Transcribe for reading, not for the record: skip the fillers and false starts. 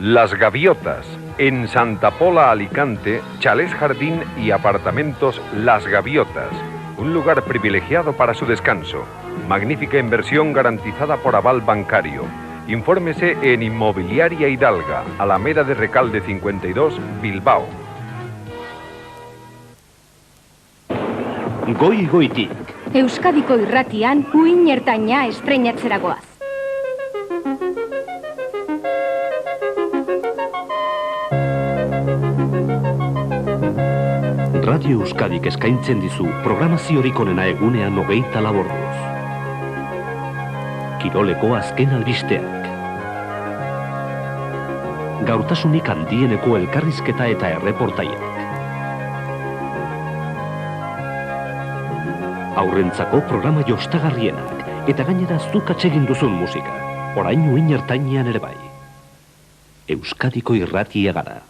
Las Gaviotas, en Santa Pola, Alicante, chalés jardín y apartamentos Las Gaviotas, un lugar privilegiado para su descanso. Magnífica inversión garantizada por aval bancario. Infórmese en Inmobiliaria Hidalga, Alameda de Recalde 52, Bilbao. Goi-goitik. Euskadiko irratian uin ertaina estreinatzera goaz. Radio Euskadik eskaintzen dizu programaziorik onena egunean 24 orduz. Kiroleko azken albisteak. Gaurtasunik handieneko elkarrizketa eta erreportaiak. Aurrentzako programa jostagarrienak eta gainera zuk atsegin duzun musika. Orain uin ertainean ere bai. Euskadiko irratia gara.